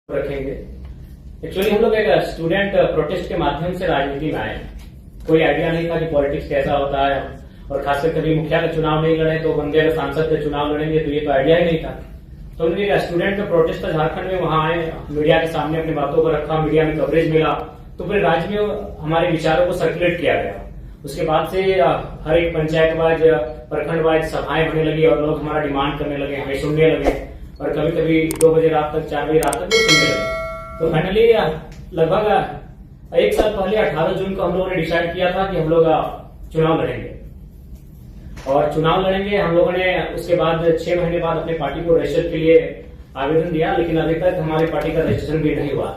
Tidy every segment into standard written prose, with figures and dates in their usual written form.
रखेंगे। एक्चुअली हम लोग एक स्टूडेंट प्रोटेस्ट के माध्यम से राजनीति में आए। कोई आइडिया नहीं था कि पॉलिटिक्स कैसा होता है, और खासकर कभी मुखिया का चुनाव नहीं लड़े तो बंदे अगर सांसद का चुनाव लड़ेंगे, तो ये तो आइडिया ही नहीं था। तो हमने एक स्टूडेंट का प्रोटेस्ट था झारखंड में, वहां आए, मीडिया के सामने अपनी बातों को रखा, मीडिया में कवरेज मिला, तो पूरे राज्य में हमारे विचारों को सर्कुलेट किया गया। उसके बाद से हर एक पंचायत वाइज, प्रखंड वाइज सभाएं होने लगी और लोग हमारा डिमांड करने लगे, हमें सुनने लगे, और कभी कभी 2 बजे रात तक, 4 बजे रात तक भी सुनने लगे। तो फाइनली लगभग 1 साल पहले 18 जून को हम लोगों ने डिसाइड किया था कि हम लोग चुनाव लड़ेंगे, और चुनाव लड़ेंगे। हम लोगों ने उसके बाद 6 महीने बाद अपने पार्टी को रजिस्टर के लिए आवेदन दिया, लेकिन अभी तक हमारी पार्टी का रजिस्ट्रेशन भी नहीं हुआ।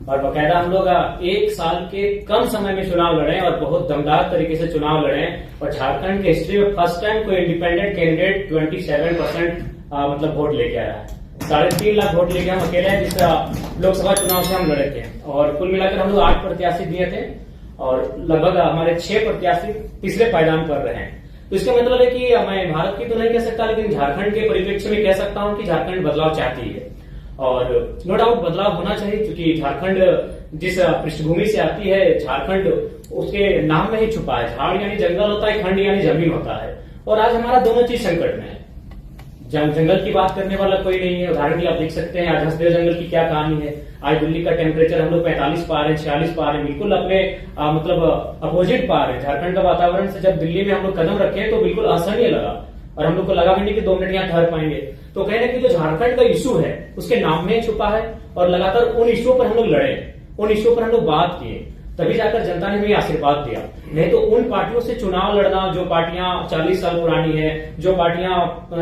और बाकायदा हम लोग 1 साल के कम समय में चुनाव लड़े और बहुत दमदार तरीके से चुनाव लड़े, और झारखंड के हिस्ट्री में फर्स्ट टाइम कोई इंडिपेंडेंट कैंडिडेट 27% मतलब वोट लेके आया है। 3.5 लाख वोट लेके हम अकेले हैं, जिस लोकसभा चुनाव से हम लड़े थे। और कुल मिलाकर हम लोग 8 प्रत्याशी दिए थे, और लगभग हमारे 6 प्रत्याशी तीसरे पायदान पर रहे हैं। तो इसका मतलब है कि मैं भारत की तो नहीं कह सकता, लेकिन झारखंड के परिप्रेक्ष्य में कह सकता हूं कि झारखंड बदलाव चाहती है, और नो डाउट बदलाव होना चाहिए, क्योंकि झारखंड जिस पृष्ठभूमि से आती है, झारखंड उसके नाम में ही छुपा है। झाड़ यानी जंगल होता है, खंड यानी जमीन होता है, और आज हमारा दोनों चीज संकट में है। जंगल की बात करने वाला कोई नहीं है। उदाहरण के लिए आप देख सकते हैं आज हंसदेव जंगल की क्या कहानी है। आज दिल्ली का टेम्परेचर हम लोग 45 पा रहे हैं, 46 पा रहे हैं, बिल्कुल अपने मतलब अपोजिट पा रहे हैं। झारखंड का वातावरण से जब दिल्ली में हम लोग कदम रखे तो बिल्कुल असहनीय लगा, और हम लोग को लगा भी नहीं कि 2 मिनट यहाँ ठहर पाएंगे। तो कहने की जो झारखंड का इशू है उसके नाम में छुपा है, और लगातार उन इशुओं पर हम लोग लड़े, उन इशुओं पर हम लोग बात किए, तभी जाकर जनता ने हमें आशीर्वाद दिया। नहीं तो उन पार्टियों से चुनाव लड़ना जो पार्टियां 40 साल पुरानी है, जो पार्टियां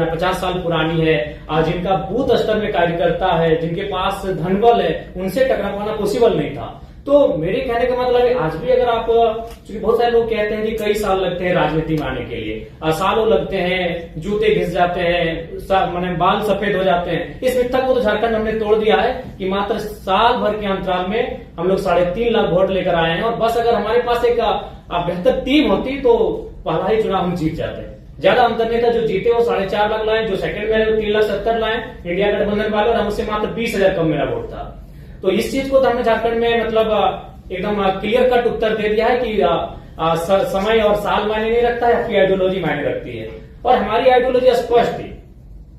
50 साल पुरानी है, जिनका बूथ स्तर में कार्यकर्ता है, जिनके पास धनबल है, उनसे टकरा पाना पॉसिबल नहीं था। तो मेरे कहने का मतलब है आज भी अगर आप, क्योंकि बहुत सारे लोग कहते हैं कि कई साल लगते हैं राजनीति में आने के लिए, सालों लगते हैं, जूते घिस जाते हैं, माने बाल सफेद हो जाते हैं, इस मिथक को तो झारखंड हमने तोड़ दिया है कि मात्र साल भर के अंतराल में हम लोग 3.5 लाख वोट लेकर आए हैं। और बस अगर हमारे पास एक बेहतर टीम होती तो पहला ही चुनाव हम जीत जाते। ज्यादा अंतर नहीं था, जो जीते वो 4.5 लाख लाए, जो सेकंड में आए वो 3,70,000 लाए इंडिया गठबंधन वाले, और हमसे मात्र 20,000 कम मेरा वोट था। तो इस चीज को तो हमने झारखंड में मतलब एकदम क्लियर कट उत्तर दे दिया है कि समय और साल मायने नहीं रखता है, आपकी आइडियोलॉजी मायने रखती है। और हमारी आइडियोलॉजी स्पष्ट थी।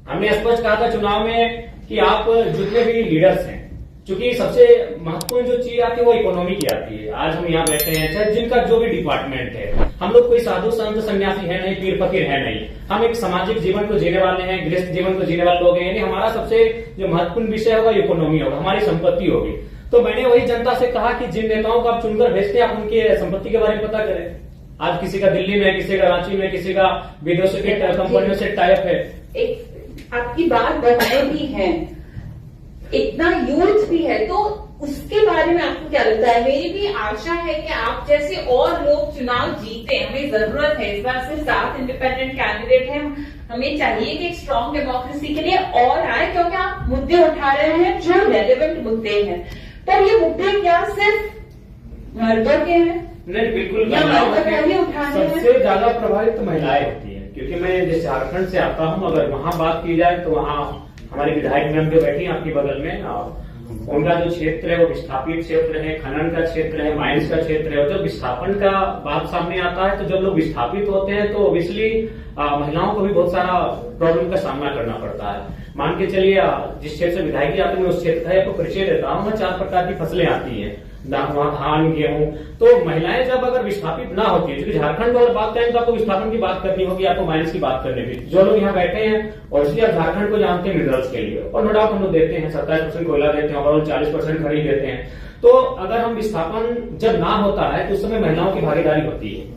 हमने स्पष्ट कहा था चुनाव में कि आप जितने भी लीडर्स हैं, क्योंकि सबसे महत्वपूर्ण जो चीज आती है वो इकोनॉमी की आती है। आज हम यहाँ बैठे हैं, चाहे जिनका जो भी डिपार्टमेंट है, हम लोग कोई साधु संत सन्यासी है नहीं, पीर फकीर है नहीं, हम एक सामाजिक जीवन को जीने वाले हैं, गृहस्थ जीवन को जीने वाले लोग हैं। यानी हमारा सबसे जो महत्वपूर्ण विषय होगा इकोनॉमी होगा, हमारी संपत्ति होगी। तो मैंने वही जनता से कहा कि जिन नेताओं को आप चुनकर भेजते हैं, आप उनकी संपत्ति के बारे में पता करें। आज किसी का दिल्ली में, किसी का रांची में, किसी का विदेशों की कंपनियों से टाइप है। आपकी बात बढ़ाए भी है, इतना यूथ भी है, तो उसके बारे में आपको क्या लगता है? मेरी भी आशा है कि आप जैसे और लोग चुनाव जीते। हमें जरूरत है, इस बार से 7 इंडिपेंडेंट कैंडिडेट हैं, हमें चाहिए कि एक स्ट्रॉन्ग डेमोक्रेसी के लिए और आए, क्योंकि आप मुद्दे उठा रहे हैं जो रेलेवेंट मुद्दे हैं। पर ये मुद्दे क्या सिर्फ मर्दों के हैं? नहीं, बिल्कुल सबसे ज्यादा प्रभावित तो महिलाएं होती है, क्योंकि मैं जिस झारखंड से आता हूँ, अगर वहां बात की जाए तो वहाँ हमारी विधायक मैम जो बैठी है आपकी बगल में, उनका जो क्षेत्र है वो विस्थापित क्षेत्र है, खनन का क्षेत्र है, माइंस का क्षेत्र है। और जब विस्थापन का बात सामने आता है, तो जब लोग विस्थापित होते हैं तो ऑब्वियसली महिलाओं को भी बहुत सारा प्रॉब्लम का सामना करना पड़ता है। मान के चलिए जिस क्षेत्र से विधायक आते हैं, उस क्षेत्र का आपको परिचय देता हूँ, वहाँ 4 प्रकार की फसलें आती है, वहाँ धान, गेहूं। तो महिलाएं जब अगर विस्थापित ना होती है, क्योंकि झारखंड में अगर बात करें तो आपको विस्थापन की बात करनी होगी, आपको माइंस की बात करनी होगी। जो लोग यहाँ बैठे हैं और इसलिए आप झारखंड को जानते हैं मिनरल्स के लिए, और नो डाउट हम लोग देते हैं 27% कोयला देते हैं, ओवरऑल 40% खरीद देते हैं। तो अगर हम विस्थापन जब ना होता है तो उस समय महिलाओं की भागीदारी होती है,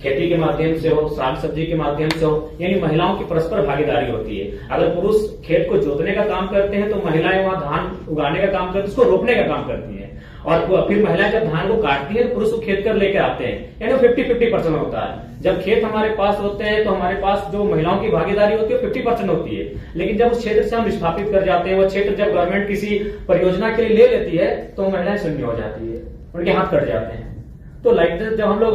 खेती के माध्यम से हो, साग सब्जी के माध्यम से हो, यानी महिलाओं की परस्पर भागीदारी होती है। अगर पुरुष खेत को जोतने का काम करते हैं तो महिलाएं वहां धान उगाने का काम करती है, उसको रोपने का काम करती है, और फिर महिलाएं जब धान को काटती है तो पुरुष को खेत कर लेके आते हैं, यानी 50-50% होता है। जब खेत हमारे पास होते हैं तो हमारे पास जो महिलाओं की भागीदारी होती है 50% होती है। लेकिन जब उस क्षेत्र से हम विस्थापित कर जाते हैं, वो क्षेत्र जब गवर्नमेंट किसी परियोजना के लिए ले लेती है तो महिलाएं शून्य हो जाती है, उनके हाथ कट जाते हैं। तो लाइक जब हम लोग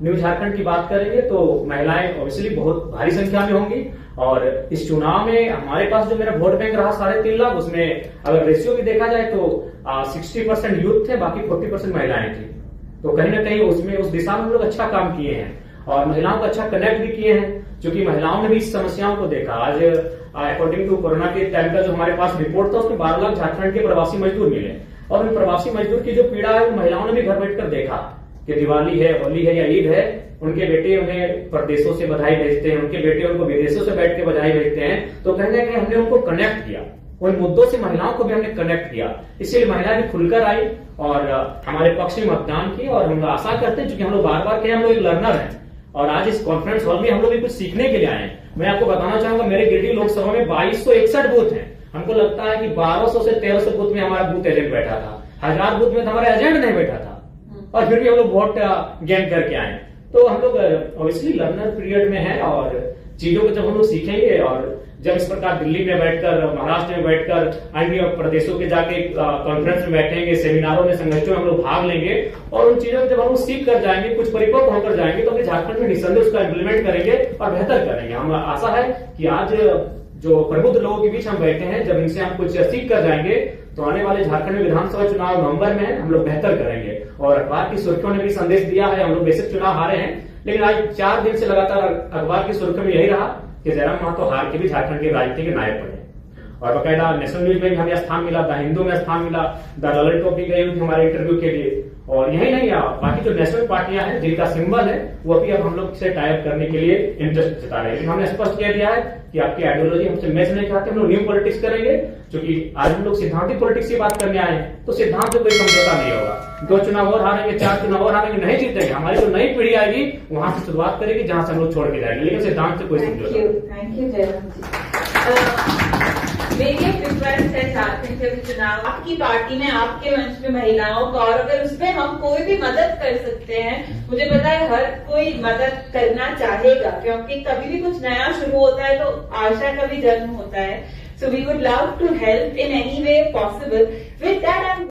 न्यू झारखंड की बात करेंगे तो महिलाएं ऑब्वियसली बहुत भारी संख्या में होंगी। और इस चुनाव में हमारे पास जो मेरा वोट बैंक रहा 3.5 लाख, उसमें अगर रेशियो भी देखा जाए तो 60% यूथ थे, बाकी 40% महिलाएं थी। तो कहीं ना कहीं उसमें उस दिशा में हम लोग अच्छा काम किए हैं और महिलाओं को अच्छा कनेक्ट भी किए हैं, क्योंकि महिलाओं ने भी इस समस्याओं को देखा। आज अकॉर्डिंग टू कोरोना के टाइम का जो हमारे पास रिपोर्ट था, उसमें 12 लाख झारखंड के प्रवासी मजदूर मिले और उन प्रवासी मजदूर की जो पीड़ा है, महिलाओं ने भी घर बैठकर देखा कि दिवाली है, होली है या ईद है, उनके बेटे उन्हें प्रदेशों से बधाई भेजते हैं, उनके बेटे उनको विदेशों से बैठ के बधाई भेजते हैं। तो कहीं ना कहीं हमने उनको कनेक्ट किया, उन मुद्दों से महिलाओं को भी हमने कनेक्ट किया, इसलिए महिलाएं भी खुलकर आई और हमारे पक्ष में मतदान की। और हम आशा करते हैं, क्योंकि हम लोग बार बार कहें हम लोग एक लर्नर हैं और आज इस कॉन्फ्रेंस हॉल में हम लोग भी कुछ सीखने के लिए आए हैं। मैं आपको बताना चाहूंगा, मेरे गिरिडीह लोकसभा में 2261 बूथ हैं। हमको लगता है कि 1200 से 1300 बूथ में हमारा बूथ एजेंट बैठा था, 1000 बूथ में हमारा एजेंट नहीं बैठा था, और फिर भी हम लोग वोट गेन करके आए। तो हम लोग ऑब्वियसली लर्नर पीरियड में है और चीजों को जब हम लोग सीखेंगे और जब इस प्रकार दिल्ली में बैठकर, महाराष्ट्र में बैठकर, अन्य प्रदेशों के जाके कॉन्फ्रेंस में बैठेंगे, सेमिनारों में, संगठनों में हम लोग भाग लेंगे और उन चीजों को जब हम लोग सीख कर जाएंगे, कुछ परिपक्व होकर जाएंगे, तो अपने झारखंड में निसंदेह उसका इम्प्लीमेंट करेंगे और बेहतर करेंगे। हम आशा है कि आज जो प्रबुद्ध लोगों के बीच हम बैठे हैं, जब इनसे हम कुछ सीख कर जाएंगे तो आने वाले झारखंड में विधानसभा चुनाव नवंबर में हम लोग बेहतर करेंगे। और अखबार की सुर्खियों ने भी संदेश दिया है, हम लोग बेशक चुनाव हारे हैं, लेकिन आज 4 दिन से लगातार अखबार की सुर्खियों में यही रहा कि जयराम महतो हार के भी झारखंड के राजनीति के नायक बने। और बकायदा नेशनल न्यूज में भी हमें स्थान मिला, द हिंदू में स्थान मिला, द ललित भी गई थी हमारे इंटरव्यू के लिए। और यही नहीं, बाकी जो नेशनल पार्टियां हैं जिनका सिंबल है वो अभी अब हम लोग से टाइप करने के लिए इंटरेस्ट जता रहे हैं। लेकिन हमने स्पष्ट कह दिया है कि आपकी आइडियोलॉजी हमसे मैच नहीं चाहते, हम लोग न्यू पॉलिटिक्स करेंगे, क्योंकि आज हम लोग सिद्धांतिक पॉलिटिक्स की बात करने आए हैं। तो सिद्धांत से कोई समझौता नहीं होगा। 2 चुनाव और हारेंगे, 4 चुनाव और हारेंगे, नहीं जीतेंगे। हमारी जो नई पीढ़ी आएगी वहां से शुरुआत करेगी जहां से हम लोग छोड़ के जाएंगे, लेकिन सिद्धांत से कोई समझौता। थैंक यू जयराम जी। मेरी एक रिक्वेस्ट है, झारखंड के चुनाव आपकी पार्टी में, आपके मंच में महिलाओं का, और अगर उसमें हम कोई भी मदद कर सकते हैं, मुझे पता है हर कोई मदद करना चाहेगा, क्योंकि कभी भी कुछ नया शुरू होता है तो आशा का भी जन्म होता है। So we would love to help in any way possible. With that